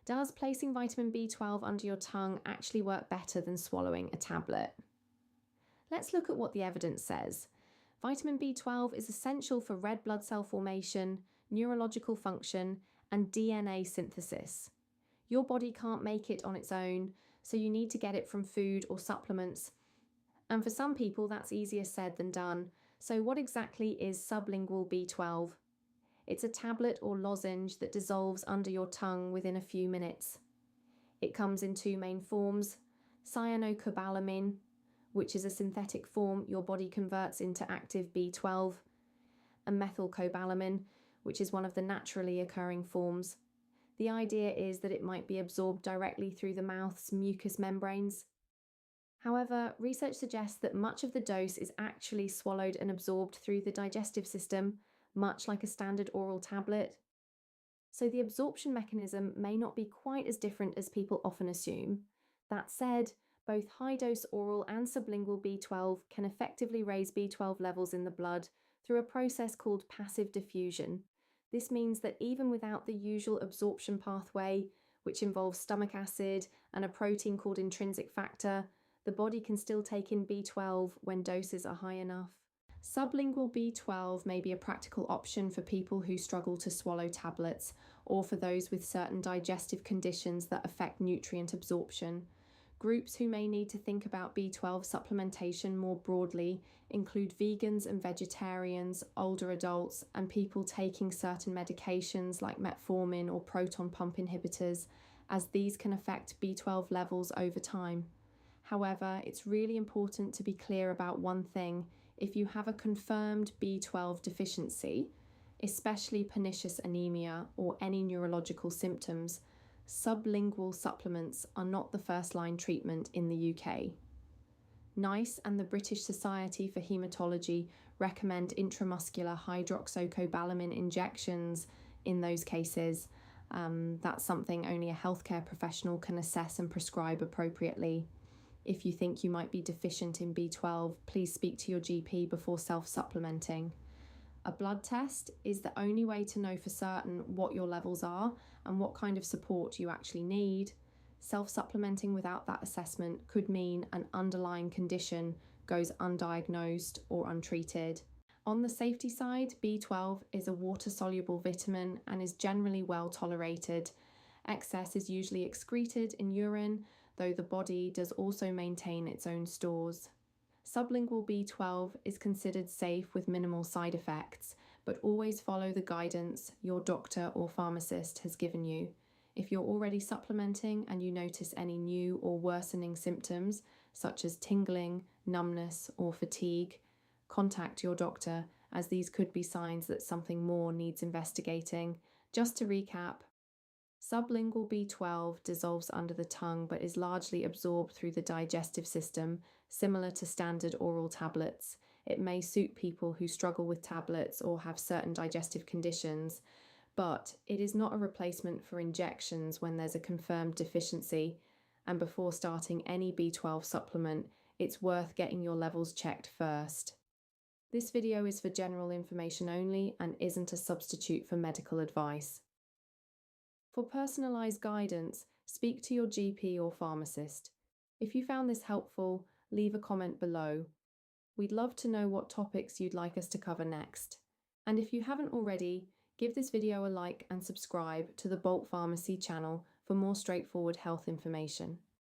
Does placing vitamin B12 under your tongue actually work better than swallowing a tablet? Let's look at what the evidence says. Vitamin B12 is essential for red blood cell formation, neurological function, and DNA synthesis. Your body can't make it on its own, so you need to get it from food or supplements. And for some people, that's easier said than done. So, what exactly is sublingual B12? It's a tablet or lozenge that dissolves under your tongue within a few minutes. It comes in two main forms: cyanocobalamin, which is a synthetic form your body converts into active B12, and methylcobalamin, which is one of the naturally occurring forms. The idea is that it might be absorbed directly through the mouth's mucous membranes. However, research suggests that much of the dose is actually swallowed and absorbed through the digestive system, much like a standard oral tablet. So the absorption mechanism may not be quite as different as people often assume. That said, both high-dose oral and sublingual B12 can effectively raise B12 levels in the blood through a process called passive diffusion. This means that even without the usual absorption pathway, which involves stomach acid and a protein called intrinsic factor, the body can still take in B12 when doses are high enough. Sublingual B12 may be a practical option for people who struggle to swallow tablets, or for those with certain digestive conditions that affect nutrient absorption. Groups who may need to think about B12 supplementation more broadly include vegans and vegetarians, older adults, and people taking certain medications like metformin or proton pump inhibitors, as these can affect B12 levels over time. However, it's really important to be clear about one thing. If you have a confirmed B12 deficiency, especially pernicious anemia or any neurological symptoms, sublingual supplements are not the first-line treatment in the UK. NICE and the British Society for Haematology recommend intramuscular hydroxycobalamin injections in those cases. That's something only a healthcare professional can assess and prescribe appropriately. If you think you might be deficient in B12, please speak to your GP before self-supplementing. A blood test is the only way to know for certain what your levels are and what kind of support you actually need. Self-supplementing without that assessment could mean an underlying condition goes undiagnosed or untreated. On the safety side, B12 is a water-soluble vitamin and is generally well tolerated. Excess is usually excreted in urine, though the body does also maintain its own stores. Sublingual B12 is considered safe with minimal side effects, but always follow the guidance your doctor or pharmacist has given you. If you're already supplementing and you notice any new or worsening symptoms, such as tingling, numbness, or fatigue, contact your doctor, as these could be signs that something more needs investigating. Just to recap, sublingual B12 dissolves under the tongue but is largely absorbed through the digestive system, similar to standard oral tablets. It may suit people who struggle with tablets or have certain digestive conditions, but it is not a replacement for injections when there's a confirmed deficiency. And before starting any B12 supplement, it's worth getting your levels checked first. This video is for general information only and isn't a substitute for medical advice. For personalised guidance, speak to your GP or pharmacist. If you found this helpful, leave a comment below. We'd love to know what topics you'd like us to cover next. And if you haven't already, give this video a like and subscribe to the Bolt Pharmacy channel for more straightforward health information.